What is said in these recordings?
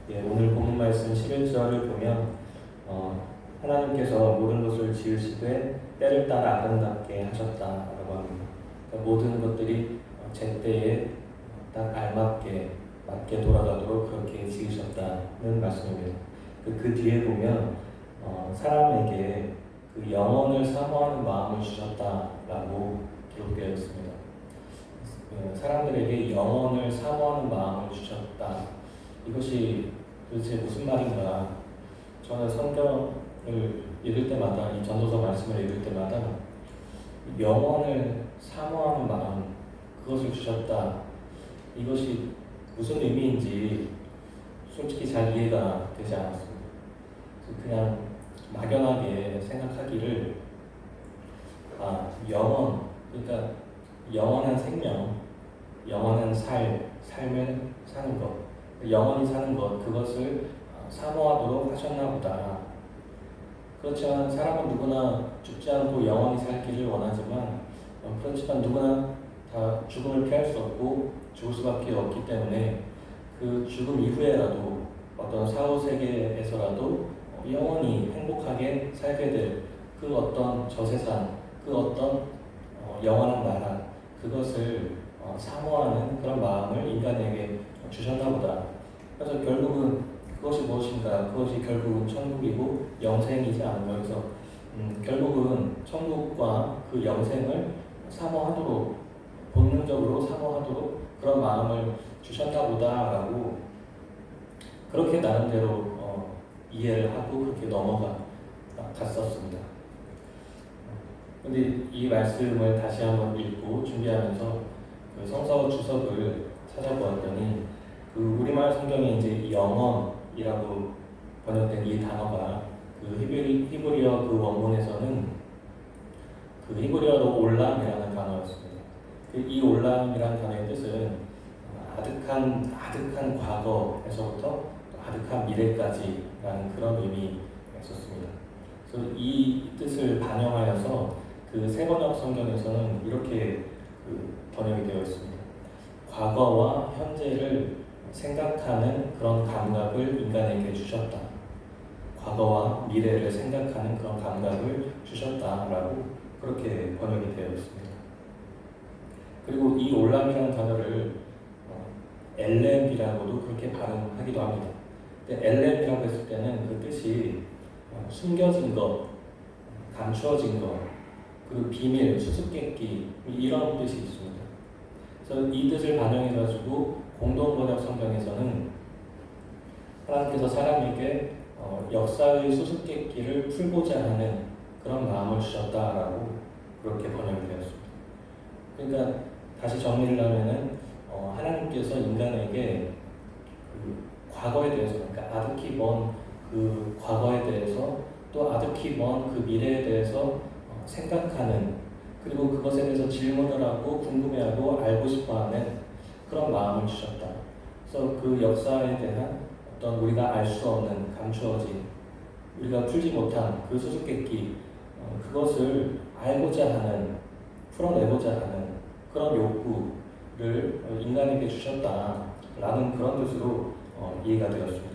오늘 본문 말씀 11절을 보면 하나님께서 모든 것을 지으시되 때를 따라 아름답게 하셨다라고 합니다. 그러니까 모든 것들이 제때에 딱 맞게 돌아가도록 그렇게 지으셨다는 말씀입니다. 그 뒤에 보면 사람에게 그 영원을 사모하는 마음을 주셨다라고 기록되어 있습니다. 사람들에게 영원을 사모하는 마음을 주셨다. 이것이 도대체 무슨 말인가? 저는 성경을 읽을 때마다, 이 전도서 말씀을 읽을 때마다 영원을 사모하는 마음, 그것을 주셨다. 이것이 무슨 의미인지 솔직히 잘 이해가 되지 않았습니다. 그냥 막연하게 생각하기를 영원, 그러니까 영원한 생명, 영원한 삶을 사는 것, 영원히 사는 것, 그것을 사모하도록 하셨나 보다. 그렇지만 사람은 누구나 죽지 않고 영원히 살기를 원하지만 그렇지만 누구나 다 죽음을 피할 수 없고 죽을 수밖에 없기 때문에 그 죽음 이후에라도 어떤 사후세계에서라도 영원히 행복하게 살게 될 그 어떤 저세상, 그 어떤 영원한 나라, 그것을 사모하는 그런 마음을 인간에게 주셨나 보다. 그래서 결국은 그것이 무엇인가? 그것이 결국은 천국이고 영생이지 않은가. 그래서 결국은 천국과 그 영생을 사모하도록, 본능적으로 사모하도록 그런 마음을 주셨나 보다라고 그렇게 나름대로 이해를 하고 그렇게 넘어갔었습니다. 근데 이 말씀을 다시 한번 읽고 준비하면서 그 성서 주석을 찾아보았더니 그 우리말 성경에 이제 영원이라고 번역된 이 단어가 그 히브리어 그 원문에서는 그 히브리어로 올람이라는 단어였습니다. 이 올람이라는 단어의 뜻은 아득한 과거에서부터 아득한 미래까지라는 그런 의미였었습니다. 그래서 이 뜻을 반영하여서 그 세번역 성경에서는 이렇게 번역이 되어 있습니다. 과거와 현재를 생각하는 그런 감각을 인간에게 주셨다. 과거와 미래를 생각하는 그런 감각을 주셨다라고 그렇게 번역이 되어 있습니다. 그리고 이 올람이라는 단어를 엘렘이라고도 그렇게 발음하기도 합니다. 근데 엘렘이라고 했을 때는 그 뜻이 숨겨진 것, 감추어진 것, 그리고 비밀, 수수께끼 이런 뜻이 있습니다. 그래서 이 뜻을 반영해가지고 공동번역 성경에서는 하나님께서 사람에게 역사의 수수께끼를 풀고자 하는 그런 마음을 주셨다라고 그렇게 번역이 되었습니다. 그러니까 다시 정리를 하면은 하나님께서 인간에게 그 과거에 대해서, 그러니까 아득히 먼 그 과거에 대해서 또 아득히 먼 그 미래에 대해서 생각하는, 그리고 그것에 대해서 질문을 하고 궁금해하고 알고 싶어하는 그런 마음을 주셨다. 그래서 그 역사에 대한 어떤 우리가 알 수 없는 감추어진, 우리가 풀지 못한 그 수수께끼, 그것을 알고자 하는, 풀어내고자 하는 그런 욕구를 인간에게 주셨다라는 그런 뜻으로 이해가 되었습니다.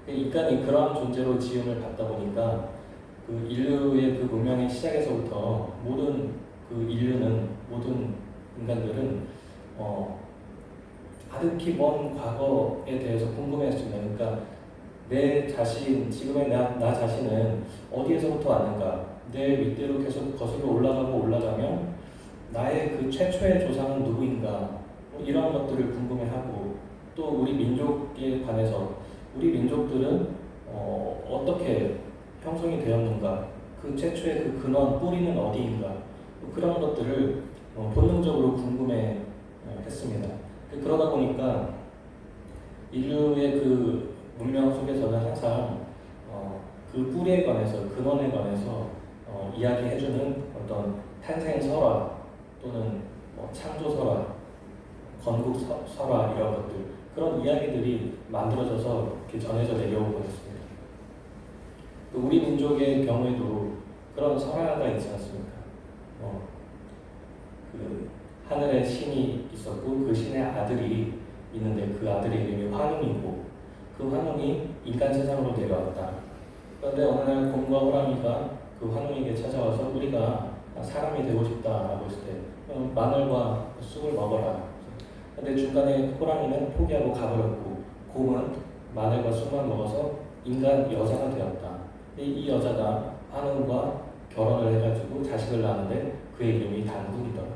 인간이 그러한 존재로 지음을 받다 보니까 그 인류의 그 문명의 시작에서부터 모든 그 인류는, 모든 인간들은 아득히 먼 과거에 대해서 궁금해했습니다. 그러니까 내 자신, 지금의 나 자신은 어디에서부터 왔는가? 내 밑대로 계속 거슬러 올라가면 나의 그 최초의 조상은 누구인가? 이런 것들을 궁금해하고, 또 우리 민족에 관해서 우리 민족들은 어떻게 형성이 되었는가? 그 최초의 그 근원, 뿌리는 어디인가? 그런 것들을 본능적으로 궁금해 했습니다. 그러다 보니까 인류의 그 문명 속에서는 항상 그 뿌리에 관해서, 근원에 관해서 이야기해주는 어떤 탄생 설화 또는 창조 설화, 건국 설화 이런 것들, 그런 이야기들이 만들어져서 이렇게 전해져 내려오고 있습니다. 우리 민족의 경우에도 그런 설화가 있지 않습니까? 그 하늘에 신이 있었고 그 신의 아들이 있는데 그 아들의 이름이 환웅이고 그 환웅이 인간 세상으로 내려왔다. 그런데 어느 날 곰과 호랑이가 그 환웅에게 찾아와서 우리가 사람이 되고 싶다라고 했을 때 마늘과 쑥을 먹어라. 근데 중간에 호랑이는 포기하고 가버렸고 곰은 마늘과 쑥만 먹어서 인간 여자가 되었다. 이 여자가 환웅과 결혼을 해가지고 자식을 낳았는데 그의 이름이 단국이더라.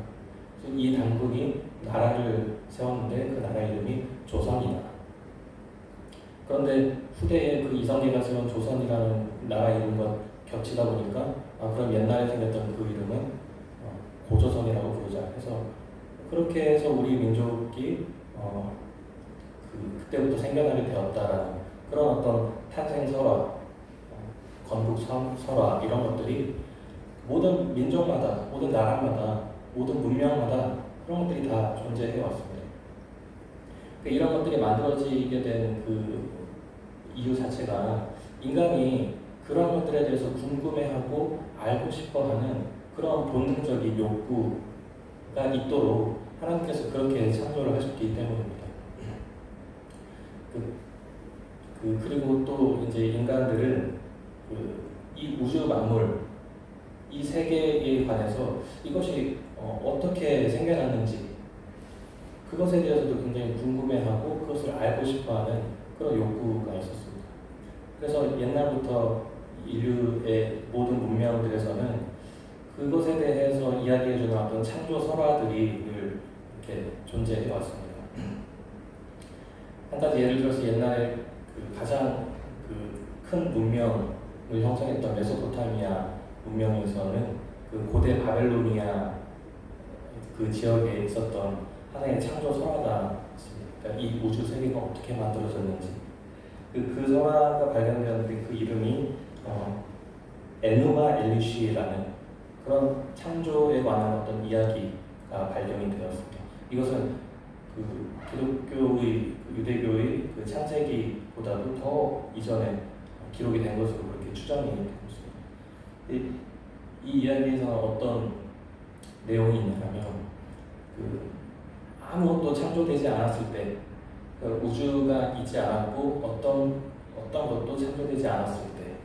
이 단국이 나라를 세웠는데 그 나라 이름이 조선이다. 그런데 후대에 그 이성계가 세운 조선이라는 나라 이름과 겹치다 보니까 그럼 옛날에 생겼던 그 이름은 고조선이라고 부르자 해서 그렇게 해서 우리 민족이 그때부터 생겨나게 되었다라는 그런 어떤 탄생 설화, 건국 설화 이런 것들이 모든 민족마다, 모든 나라마다, 모든 문명마다 그런 것들이 다 존재해 왔습니다. 이런 것들이 만들어지게 된 그 이유 자체가 인간이 그런 것들에 대해서 궁금해하고 알고 싶어하는 그런 본능적인 욕구가 있도록 하나님께서 그렇게 창조를 하셨기 때문입니다. 그리고 또 이제 인간들은 이 우주 만물, 이 세계에 관해서 이것이 어떻게 생겨났는지 그것에 대해서도 굉장히 궁금해하고 그것을 알고 싶어하는 그런 욕구가 있었습니다. 그래서 옛날부터 인류의 모든 문명들에서는 그것에 대해서 이야기해주는 어떤 창조 설화들이 늘 이렇게 존재해 왔습니다. 한 가지 예를 들어서 옛날에 가장 큰 문명을 형성했던 메소포타미아 문명에서는 그 고대 바벨로니아 그 지역에 있었던 하나의 창조 설화가 있습니다. 그러니까 이 우주 세계가 어떻게 만들어졌는지 그 설화가 발견되었는데 그 이름이 에누마 엘리시라는 그런 창조에 관한 어떤 이야기가 발견이 되었습니다. 이것은 기독교의 유대교의 창세기보다도 더 이전에 기록이 된 것으로 그렇게 추정이 되고 있습니다. 이 이야기에서는 어떤 내용이 있냐면 아무것도 창조되지 않았을 때 우주가 있지 않았고 어떤 것도 창조되지 않았을 때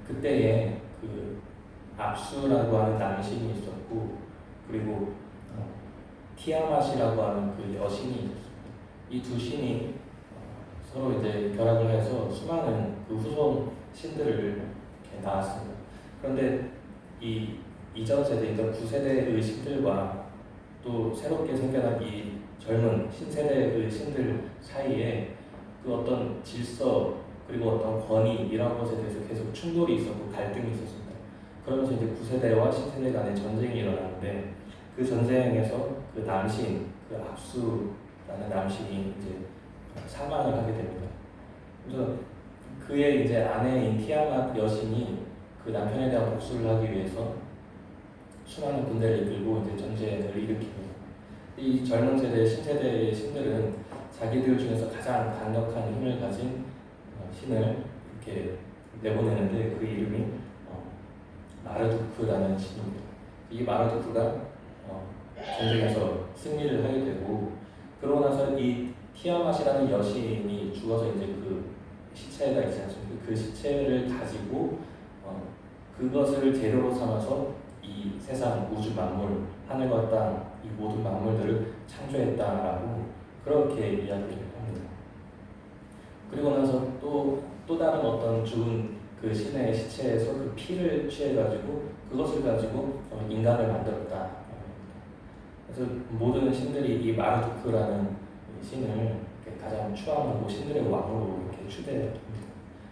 그때에 압수라고 하는 남신이 있었고 그리고 티아맛이라고 하는 그 여신이 있었습니다. 이 두 신이 서로 이제 결합을 해서 수많은 그 후손 신들을 이렇게 낳았습니다. 그런데 이 이전 세대, 그러니까 9세대의 신들과 또 새롭게 생겨난 이 젊은 신세대의 신들 사이에 그 어떤 질서 그리고 어떤 권위 이런 것에 대해서 계속 충돌이 있었고 갈등이 있었습니다. 그러면서 이제 9세대와 신세대 간의 전쟁이 일어나는데 그 전쟁에서 그 남신, 그 압수라는 남신이 이제 사망을 하게 됩니다. 그래서 그의 이제 아내인 티아맛 여신이 그 남편에 대한 복수를 하기 위해서 수많은 군대를 이끌고 이제 전쟁을 일으킵니다. 이 젊은 세대, 신세대의 신들은 자기들 중에서 가장 강력한 힘을 가진 신을 이렇게 내보내는데 그 이름이 마르두크라는 신입니다. 이 마르두크가 전쟁에서 승리를 하게 되고 그러고 나서 이 티아맛이라는 여신이 죽어서 이제 그 시체가 있지 않습니까? 그 시체를 가지고 그것을 재료로 삼아서 이 세상 우주 만물, 하늘과 땅, 이 모든 만물들을 창조했다라고 그렇게 이야기를 합니다. 그리고 나서 또 다른 어떤 죽은 그 신의 시체에서 그 피를 취해가지고 그것을 가지고 인간을 만들었다. 그래서 모든 신들이 이 마르두크라는 신을 가장 추앙하고 신들의 왕으로 이렇게 추대합니다.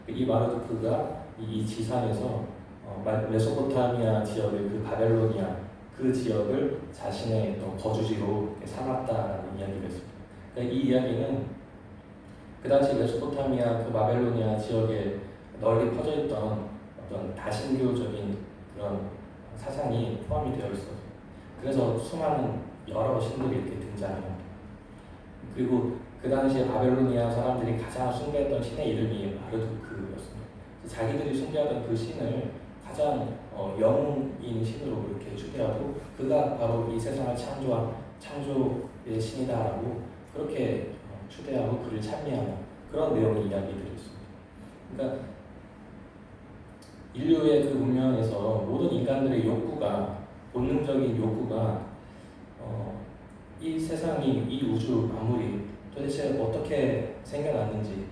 이 마르두크가 이 지상에서 메소포타미아 지역의 그 바벨로니아 그 지역을 자신의 거주지로 삼았다라는 이야기가 있습니다. 그러니까 이 이야기는 그 당시 메소포타미아 그 바벨로니아 지역에 널리 퍼져 있던 어떤 다신교적인 그런 사상이 포함이 되어 있어서 그래서 수많은 여러 신들이 이렇게 등장합니다. 그리고 그 당시에 바벨로니아 사람들이 가장 숭배했던 신의 이름이 마르두크였습니다. 자기들이 숭배하던 그 신을 가장 영웅인 신으로 그렇게 추대하고 그가 바로 이 세상을 창조한 창조의 신이다라고 그렇게 추대하고 그를 찬미하는 그런 내용의 이야기들이 있습니다. 그러니까 인류의 그 문명에서 모든 인간들의 욕구가 본능적인 욕구가 이 세상이 이 우주 만물이 도대체 어떻게 생겨났는지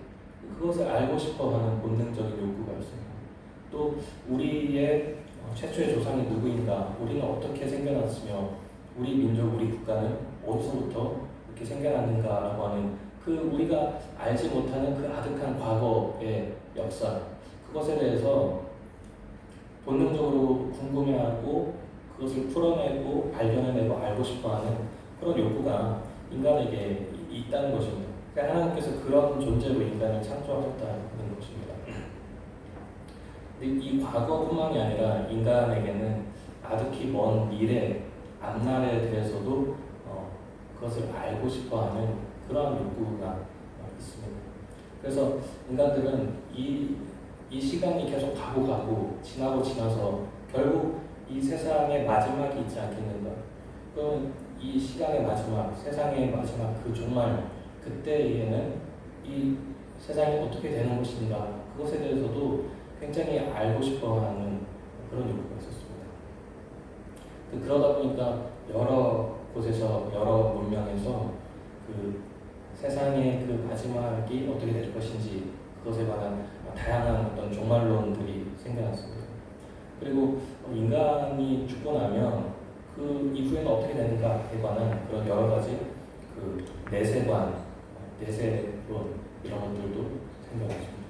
그것을 알고 싶어하는 본능적인 욕구가 있습니다. 또 우리의 최초의 조상이 누구인가, 우리는 어떻게 생겨났으며 우리 민족, 우리 국가는 어디서부터 이렇게 생겨났는가라고 하는 그 우리가 알지 못하는 그 아득한 과거의 역사, 그것에 대해서 본능적으로 궁금해하고 그것을 풀어내고 발견해내고 알고 싶어하는 그런 욕구가 인간에게 있다는 것입니다. 그러니까 하나님께서 그런 존재로 인간을 창조하셨다는 것입니다. 근데 이 과거뿐만이 아니라 인간에게는 아득히 먼 미래, 앞날에 대해서도 그것을 알고 싶어하는 그러한 욕구가 있습니다. 그래서 인간들은 이 시간이 계속 가고 지나서 결국 이 세상의 마지막이 있지 않겠는가? 그럼 이 시간의 마지막, 세상의 마지막 그 종말, 그때에는 이 세상이 어떻게 되는 것인가? 그것에 대해서도 굉장히 알고 싶어하는 그런 욕구가 있었습니다. 그러다 보니까 여러 곳에서, 여러 문명에서 그 세상의 그 마지막이 어떻게 될 것인지 그것에 관한 다양한 어떤 종말론들이 생겨났습니다. 그리고 인간이 죽고 나면 그 이후에는 어떻게 되는가에 관한 그런 여러 가지 그 내세관, 내세론 이런 것들도 생겨났습니다.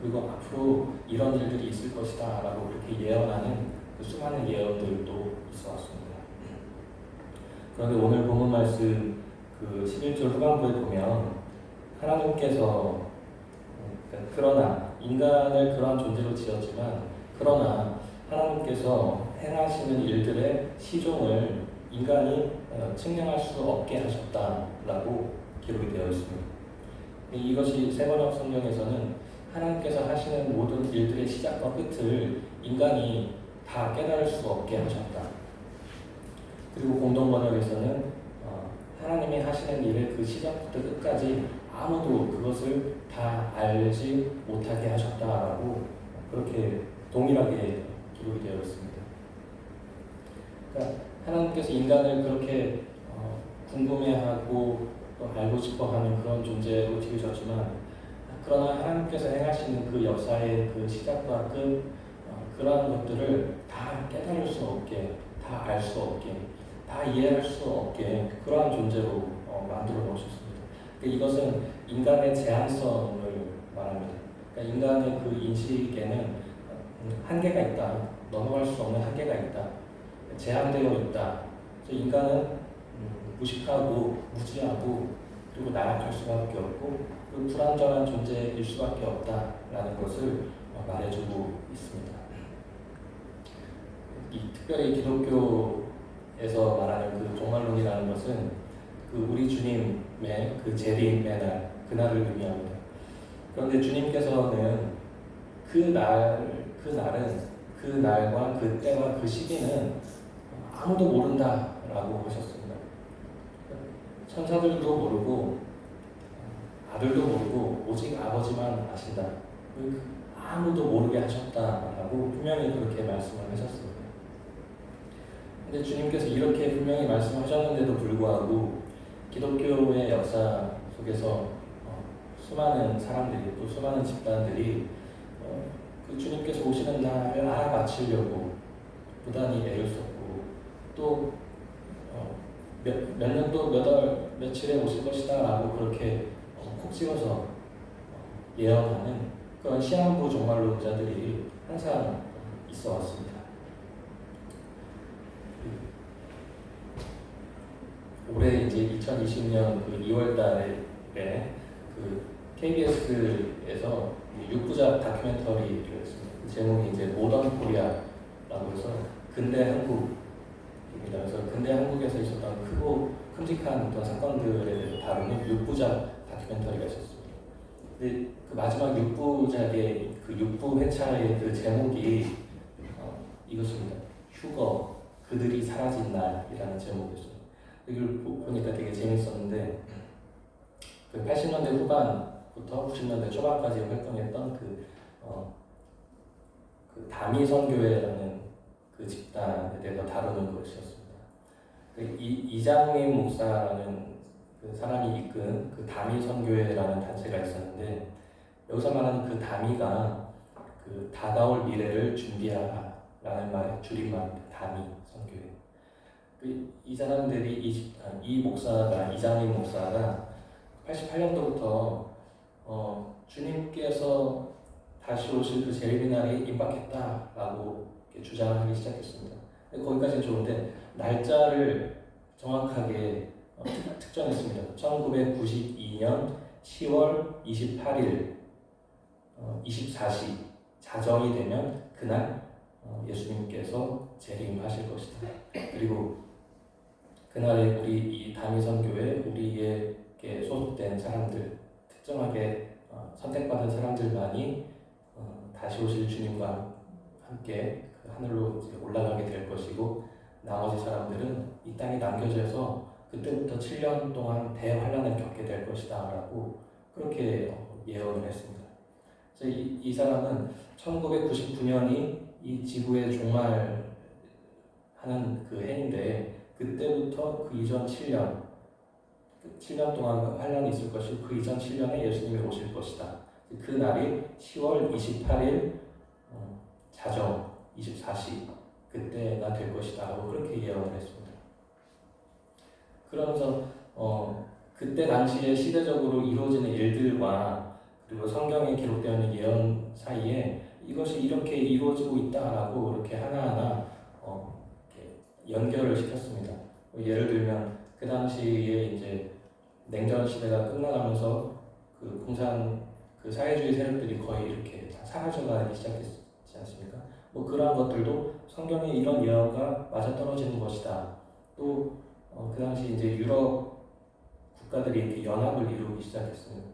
그리고 앞으로 이런 일들이 있을 것이다 라고 그렇게 예언하는 그 수많은 예언들도 있어 왔습니다. 그런데 오늘 본문 말씀 그 11절 후반부에 보면 하나님께서 그러나 인간을 그러한 존재로 지었지만 그러나 하나님께서 행하시는 일들의 시종을 인간이 측량할 수 없게 하셨다라고 기록이 되어 있습니다. 이것이 세번역 성경에서는 하나님께서 하시는 모든 일들의 시작과 끝을 인간이 다 깨달을 수 없게 하셨다. 그리고 공동번역에서는 하나님이 하시는 일의 그 시작부터 끝까지 아무도 그것을 다 알지 못하게 하셨다라고 그렇게 동일하게 기록이 되어 있습니다. 그러니까 하나님께서 인간을 그렇게 궁금해하고 또 알고 싶어하는 그런 존재로 지으셨지만 그러나 하나님께서 행하시는 그 역사의 그 시작과 끝 그러한 것들을 다 깨달을 수 없게, 다 알 수 없게, 다 이해할 수 없게 그러한 존재로 만들어 놓으셨습니다. 이것은 인간의 제한성을 말합니다. 그러니까 인간의 그 인식에는 한계가 있다, 넘어갈 수 없는 한계가 있다, 제한되어 있다. 그래서 인간은 무식하고 무지하고 그리고 나약할 수밖에 없고 그 불완전한 존재일 수밖에 없다라는 것을 말해주고 있습니다. 특별히 기독교에서 말하는 그 종말론이라는 것은 그 우리 주님의 그 재림의 날, 그날을 의미합니다. 그런데 주님께서는 그 날과 그 때와 그 시기는 아무도 모른다라고 하셨습니다. 천사들도 모르고 아들도 모르고 오직 아버지만 아신다. 아무도 모르게 하셨다라고 분명히 그렇게 말씀을 하셨습니다. 근데 주님께서 이렇게 분명히 말씀하셨는데도 불구하고 기독교의 역사 속에서 수많은 사람들이 또 수많은 집단들이 그 주님께서 오시는 날을 알아맞히려고 부단히 애를 썼고 또 몇 년도 몇 월 며칠에 오실 것이다 라고 그렇게 콕 집어서 예언하는 그런 시한부 종말론자들이 항상 있어 왔습니다. 올해 이제 2020년 그 2월 달에 그 KBS에서 6부작 다큐멘터리를 했습니다. 그 제목이 이제 모던 코리아라고 해서 근대 한국입니다. 그래서 근대 한국에서 있었던 크고 큼직한 어떤 사건들에 대해서 다루는 6부작 다큐멘터리가 있었습니다. 근데 그 마지막 6부작의 그 6부 회차의 그 제목이 이것입니다. 휴거, 그들이 사라진 날이라는 제목이었어요. 이걸 보니까 되게 재밌었는데 그 80년대 후반부터 90년대 초반까지 활동했던 그 다미선교회라는 그 집단에 대해서 다루는 것이었습니다. 이장림 목사라는 그 사람이 이끈 그 다미선교회라는 단체가 있었는데, 여기서 말하는 그 다미가 그 다가올 미래를 준비하라라는 말의 줄임말입니다. 다미선교회. 이 사람들이 이장림 목사가 88년도부터 주님께서 다시 오실 그 재림의 날이 임박했다라고 주장을 하기 시작했습니다. 거기까지는 좋은데 날짜를 정확하게 특정했습니다. 1992년 10월 28일 24시 자정이 되면 그날 예수님께서 재림하실 것이다. 그리고 그날에 우리 이 다미선교회 우리에게 소속된 사람들, 특정하게 선택받은 사람들만이 다시 오실 주님과 함께 그 하늘로 이제 올라가게 될 것이고, 나머지 사람들은 이 땅에 남겨져서 그때부터 7년 동안 대환란을 겪게 될 것이다 라고 그렇게 예언을 했습니다. 그래서 이 사람은 1999년이 이 지구의 종말하는 그 해인데, 그때부터 그 이전 7년 동안 환란이 있을 것이고 그 이전 7년에 예수님이 오실 것이다. 그 날이 10월 28일 자정 24시 그때가 될 것이다 라고 그렇게 예언을 했습니다. 그러면서 그때 당시에 시대적으로 이루어지는 일들과 그리고 성경에 기록되어 있는 예언 사이에 이것이 이렇게 이루어지고 있다라고 이렇게 하나하나 이렇게 연결을 시켰습니다. 예를 들면 그 당시에 이제 냉전 시대가 끝나가면서 그 공산 그 사회주의 세력들이 거의 이렇게 다 사라져가기 시작했지 않습니까? 뭐 그러한 것들도 성경에 이런 예언과 맞아떨어지는 것이다. 또 그 당시 이제 유럽 국가들이 이렇게 연합을 이루기 시작했습니다.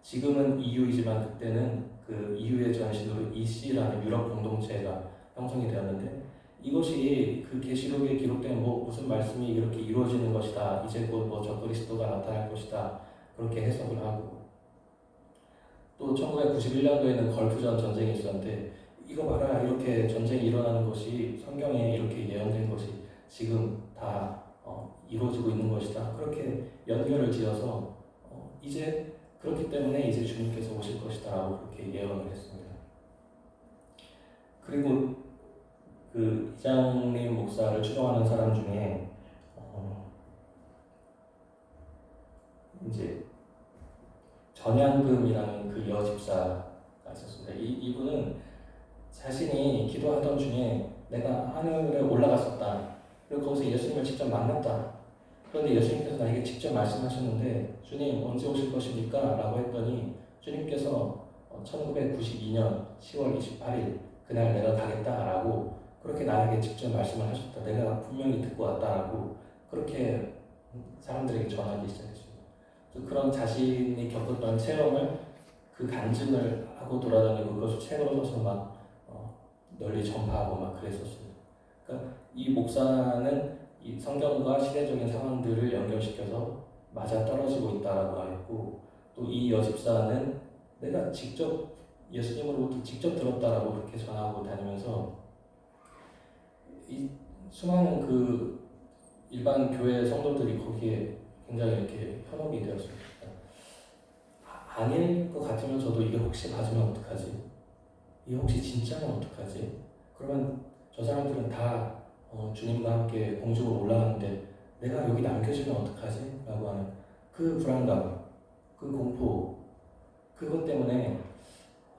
지금은 EU이지만 그때는 그 EU의 전신으로 EC라는 유럽 공동체가 형성이 되었는데, 이것이 그 계시록에 기록된 무슨 말씀이 이렇게 이루어지는 것이다. 이제 곧 저 그리스도가 나타날 것이다. 그렇게 해석을 하고, 또 1991년도에는 걸프전 전쟁이 있었는데, 이거 봐라, 이렇게 전쟁이 일어나는 것이 성경에 이렇게 예언된 것이 지금 다 이루어지고 있는 것이다. 그렇게 연결을 지어서 이제 그렇기 때문에 이제 주님께서 오실 것이다라고 그렇게 예언을 했습니다. 그리고 그 이장림 목사를 추종하는 사람 중에 이제 전양금이라는 그 여집사가 있었습니다. 이분은 자신이 기도하던 중에 내가 하늘에 올라갔었다. 그리고 거기서 예수님을 직접 만났다. 그런데 예수님께서 나에게 직접 말씀하셨는데, 주님 언제 오실 것입니까? 라고 했더니 주님께서 1992년 10월 28일 그날 내가 가겠다라고 그렇게 나에게 직접 말씀을 하셨다. 내가 분명히 듣고 왔다라고 그렇게 사람들에게 전하기 시작했습니다. 그런 자신이 겪었던 체험을 그 간증을 하고 돌아다니고 그것을 책으로 써서 막 널리 전파하고 막 그랬었습니다. 그러니까 이 목사는 이 성경과 시대적인 상황들을 연결시켜서 맞아 떨어지고 있다라고 말했고, 또 이 여집사는 내가 직접 예수님으로부터 직접 들었다라고 그렇게 전하고 다니면서 이 수많은 그 일반 교회 성도들이 거기에 굉장히 이렇게 현혹이 되었습니다. 아닐 것 같으면서도 이게 혹시 맞으면 어떡하지? 이게 혹시 진짜면 어떡하지? 그러면 저 사람들은 다 주님과 함께 공중으로 올라가는데 내가 여기 남겨지면 어떡하지? 라고 하는 그 불안감, 그 공포, 그것 때문에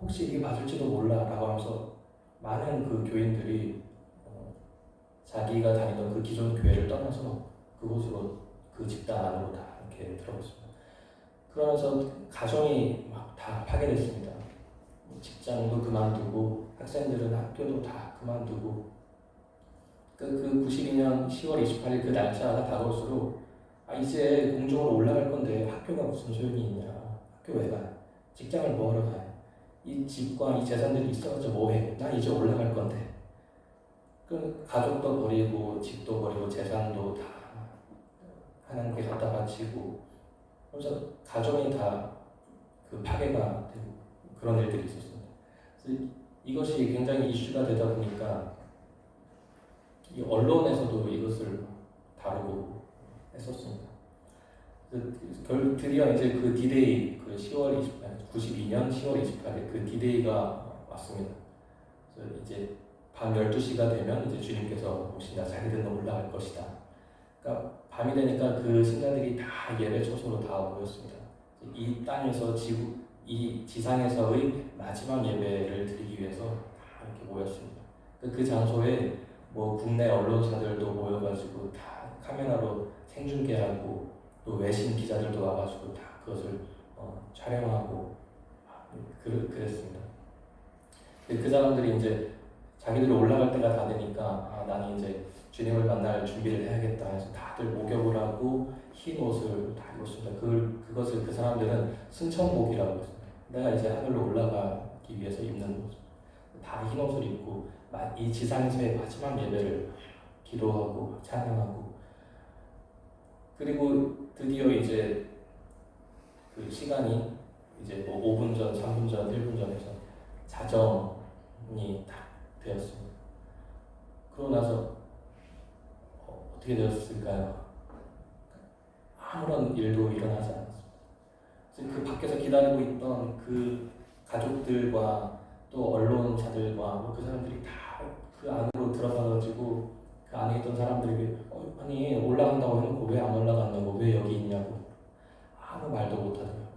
혹시 이게 맞을지도 몰라 라고 하면서 많은 그 교인들이 자기가 다니던 그 기존 교회를 떠나서 그곳으로, 그 집단 안으로 다 이렇게 들어갔습니다. 그러면서 가정이 막 다 파괴됐습니다. 직장도 그만두고 학생들은 학교도 다 그만두고, 그 92년 10월 28일 그 날짜가 다가올수록 이제 공중으로 올라갈 건데 학교가 무슨 소용이 있냐, 학교 왜 가, 직장을 뭐하러 가, 이 집과 이 재산들이 있어가지고 뭐해, 난 이제 올라갈 건데. 그 가족도 버리고 집도 버리고 재산도 다 하나님께 갖다 바치고 그래서 가정이 다 그 파괴가 되고 그런 일들이 있었습니다. 그래서 이것이 굉장히 이슈가 되다 보니까 이 언론에서도 이것을 다루고 했었습니다. 드디어 이제 그 디데이, 그 10월 92년 10월 28일 그 디데이가 왔습니다. 그래서 이제 밤 12시가 되면 이제 주님께서 오신다, 자기들은 올라갈 것이다. 그러니까 밤이 되니까 그 신자들이 다 예배 처소로 다 모였습니다. 이 땅에서 이 지상에서의 마지막 예배를 드리기 위해서 다 이렇게 모였습니다. 그 장소에 뭐 국내 언론사들도 모여가지고 다 카메라로 생중계하고 또 외신 기자들도 와가지고 다 그것을 촬영하고 그랬습니다. 그 사람들이 이제 자기들이 올라갈 때가 다 되니까 나는 이제 주님을 만날 준비를 해야겠다 해서 다들 목욕을 하고 흰 옷을 다 입었습니다. 그것을 그 사람들은 승천복이라고 했습니다. 내가 이제 하늘로 올라가기 위해서 입는 옷. 다 흰 옷을 입고 이 지상에서의 마지막 예배를 기도하고 찬양하고, 그리고 드디어 이제 그 시간이 이제 뭐 5분 전, 3분 전, 1분 전에서 자정이 딱 되었습니다. 그러고 나서 어떻게 되었을까요? 아무런 일도 일어나지 않았습니다. 그 밖에서 기다리고 있던 그 가족들과 또 언론사들과 그 사람들이 다 그 안으로 들어가가지고 그 안에 있던 사람들에게 아니 올라간다고 해놓고 왜 안 올라갔냐고, 왜 여기 있냐고 아무 말도 못하더라고요.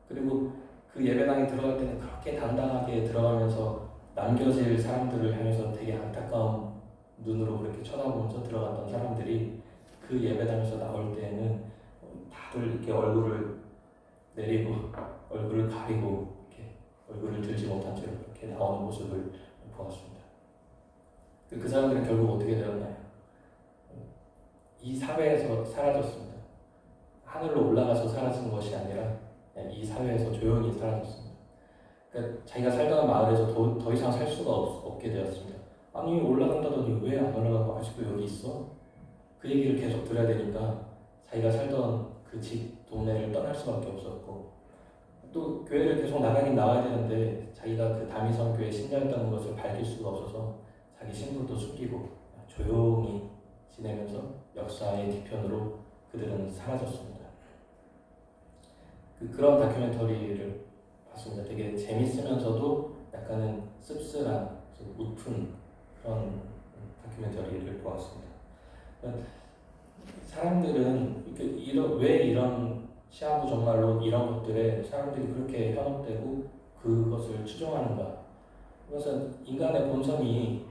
그리고 그 예배당에 들어갈 때는 그렇게 당당하게 들어가면서 남겨질 사람들을 향해서 되게 안타까운 눈으로 그렇게 쳐다보면서 들어갔던 사람들이 그 예배당에서 나올 때에는 다들 이렇게 얼굴을 내리고 얼굴을 가리고 이렇게 얼굴을 들지 못한 채로 이렇게 나오는 모습을 보았습니다. 그 사람들은 결국 어떻게 되었나요? 이 사회에서 사라졌습니다. 하늘로 올라가서 사라진 것이 아니라 이 사회에서 조용히 사라졌습니다. 그러니까 자기가 살던 마을에서 더 이상 살 수가 없게 되었습니다. 아니 올라간다더니 왜 안 올라가고 아직도 여기 있어? 그 얘기를 계속 들어야 되니까 자기가 살던 그 집, 동네를 떠날 수밖에 없었고, 또 교회를 계속 나가긴 나와야 되는데 자기가 그 다미성 교회 신자였다는 것을 밝힐 수가 없어서 자기 신분도 숨기고 조용히 지내면서 역사의 뒤편으로 그들은 사라졌습니다. 그런 다큐멘터리를 봤습니다. 되게 재밌으면서도 약간은 씁쓸한, 좀 웃픈 그런 다큐멘터리를 보았습니다. 사람들은 왜 이런 시한부 정말로 이런 것들에 사람들이 그렇게 현혹되고 그것을 추종하는가? 그것은 인간의 본성이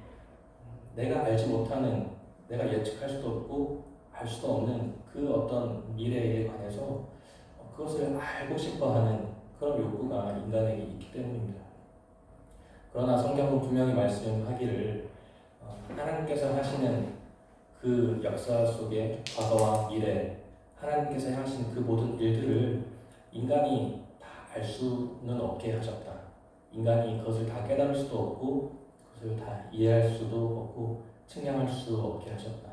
내가 알지 못하는, 내가 예측할 수도 없고 알 수도 없는 그 어떤 미래에 관해서 그것을 알고 싶어하는 그런 욕구가 인간에게 있기 때문입니다. 그러나 성경은 분명히 말씀하기를 하나님께서 하시는 그 역사 속의 과거와 미래, 하나님께서 하신 그 모든 일들을 인간이 다 알 수는 없게 하셨다. 인간이 그것을 다 깨달을 수도 없고 그것을 다 이해할 수도 없고 측량할 수 없게 하셨다.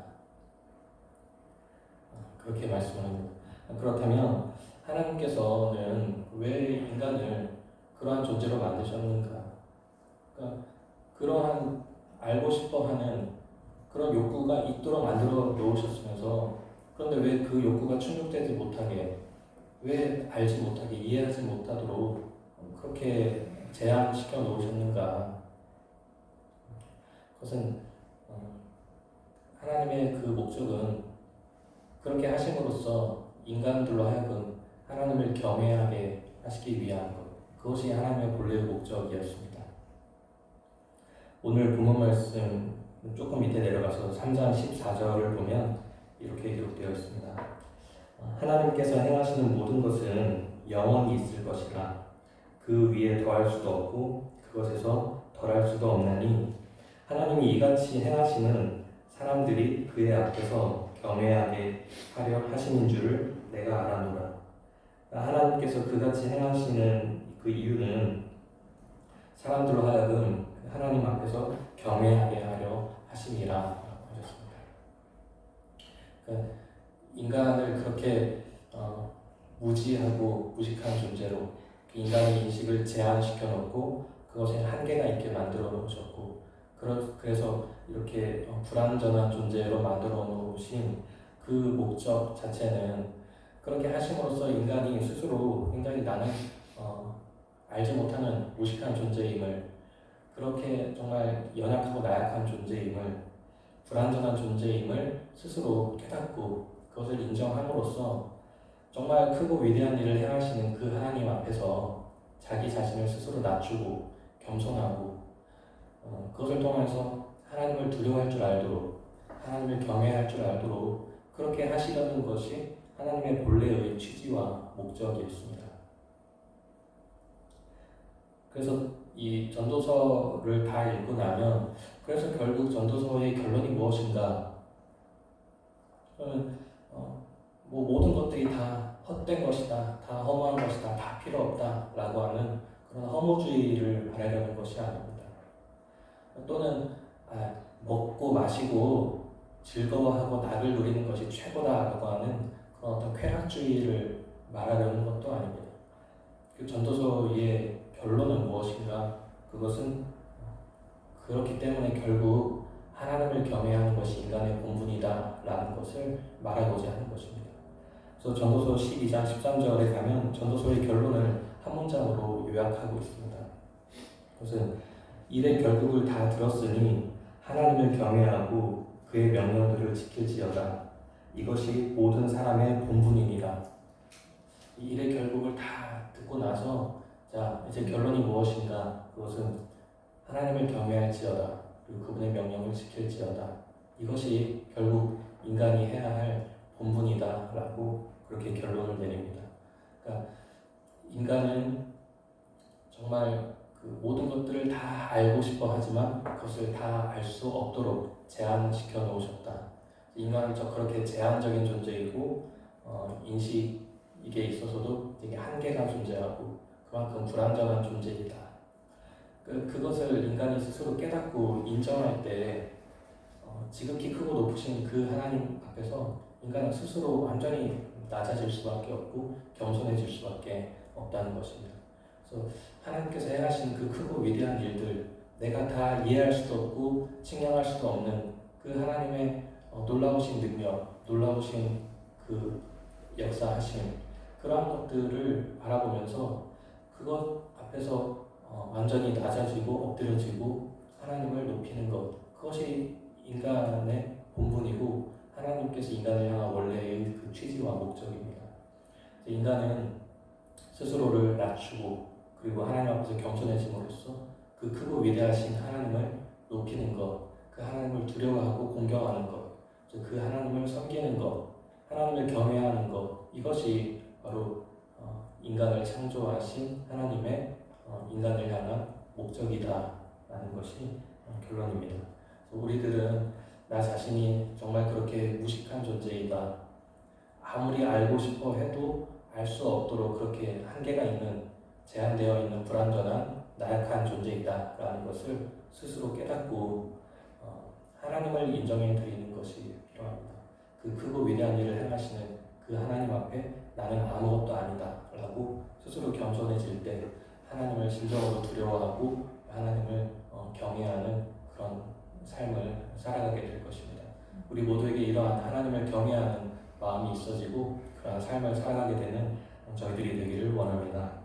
그렇게 말씀을 합니다. 그렇다면 하나님께서는 왜 인간을 그러한 존재로 만드셨는가? 그러니까 그러한 알고 싶어하는 그런 욕구가 있도록 만들어 놓으셨으면서, 그런데 왜 그 욕구가 충족되지 못하게, 왜 알지 못하게, 이해하지 못하도록 그렇게 제한시켜 놓으셨는가? 그것은 하나님의 그 목적은 그렇게 하심으로써 인간들로 하여금 하나님을 경외하게 하시기 위한 것, 그것이 하나님의 본래의 목적이었습니다. 오늘 본문 말씀 조금 밑에 내려가서 3장 14절을 보면 이렇게 기록되어 있습니다. 하나님께서 행하시는 모든 것은 영원히 있을 것이라 그 위에 더할 수도 없고 그것에서 덜할 수도 없나니 하나님이 이같이 행하시는 사람들이 그의 앞에서 경외하게 하려 하심인 줄을 내가 알아노라. 하나님께서 그같이 행하시는 그 이유는 사람들로 하여금 하나님 앞에서 경외하게 하려 하심이라 하셨습니다. 그러니까 인간을 그렇게 무지하고 무식한 존재로 인간의 인식을 제한시켜 놓고 그것에 한계가 있게 만들어 놓으셨고 그래서 이렇게 불완전한 존재로 만들어 놓으신 그 목적 자체는 그렇게 하심으로써 인간이 스스로 굉장히 나는 알지 못하는 무식한 존재임을 그렇게 정말 연약하고 나약한 존재임을 불완전한 존재임을 스스로 깨닫고 그것을 인정함으로써 정말 크고 위대한 일을 행하시는 그 하나님 앞에서 자기 자신을 스스로 낮추고 겸손하고 그것을 통해서 하나님을 두려워할 줄 알도록 하나님을 경외할 줄 알도록 그렇게 하시려는 것이 하나님의 본래의 취지와 목적이었습니다. 그래서 이 전도서를 다 읽고 나면 그래서 결국 전도서의 결론이 무엇인가? 저는 뭐 모든 것들이 다 헛된 것이다, 다 허무한 것이다, 다 필요 없다라고 하는 그런 허무주의를 바라려는 것이 아닙니다. 또는 먹고 마시고 즐거워하고 낙을 누리는 것이 최고다라고 하는 그런 어떤 쾌락주의를 말하려는 것도 아닙니다. 그 전도서의 결론은 무엇인가? 그것은 그렇기 때문에 결국 하나님을 경외하는 것이 인간의 본분이다라는 것을 말하고자 하는 것입니다. 그래서 전도서 12장 13절에 가면 전도서의 결론을 한 문장으로 요약하고 있습니다. 그것은 일의 결국을 다 들었으니 하나님을 경외하고 그의 명령들을 지킬지어다. 이것이 모든 사람의 본분이니라. 이 일의 결국을 다 듣고 나서 자 이제 결론이 무엇인가? 그것은 하나님을 경외할지어다. 그리고 그분의 명령을 지킬지어다. 이것이 결국 인간이 해야 할 본분이다 라고 그렇게 결론을 내립니다. 그러니까 인간은 정말 그 모든 것들을 다 알고 싶어 하지만 그것을 다 알 수 없도록 제한시켜 놓으셨다. 인간은 그렇게 제한적인 존재이고 인식에 있어서도 되게 한계가 존재하고 그만큼 불완전한 존재이다. 그것을 인간이 스스로 깨닫고 인정할 때 지극히 크고 높으신 그 하나님 앞에서 인간은 스스로 완전히 낮아질 수밖에 없고 겸손해질 수밖에 없다는 것입니다. 그래서 하나님께서 행하신 그 크고 위대한 일들 내가 다 이해할 수도 없고 측량할 수도 없는 그 하나님의 놀라우신 능력, 놀라우신 그 역사하심 그러한 것들을 바라보면서 그것 앞에서 완전히 낮아지고 엎드려지고 하나님을 높이는 것 그것이 인간의 본분이고 하나님께서 인간을 향한 원래의 그 취지와 목적입니다. 인간은 스스로를 낮추고 그리고 하나님 앞에서 겸손해짐으로써 그 크고 위대하신 하나님을 높이는 것, 그 하나님을 두려워하고 공경하는 것, 그 하나님을 섬기는 것, 하나님을 경외하는 것 이것이 바로 인간을 창조하신 하나님의 인간을 향한 목적이다라는 것이 결론입니다. 우리들은 나 자신이 정말 그렇게 무식한 존재이다. 아무리 알고 싶어 해도 알 수 없도록 그렇게 한계가 있는 제한되어 있는 불완전한 나약한 존재이다라는 것을 스스로 깨닫고 하나님을 인정해 드리는 것이 필요합니다. 그 크고 위대한 일을 행하시는 그 하나님 앞에 나는 아무것도 아니다라고 스스로 겸손해질 때 하나님을 진정으로 두려워하고 하나님을 경외하는 그런 삶을 살아가게 될 것입니다. 우리 모두에게 이러한 하나님을 경외하는 마음이 있어지고 그러한 삶을 살아가게 되는 저희들이 되기를 원합니다.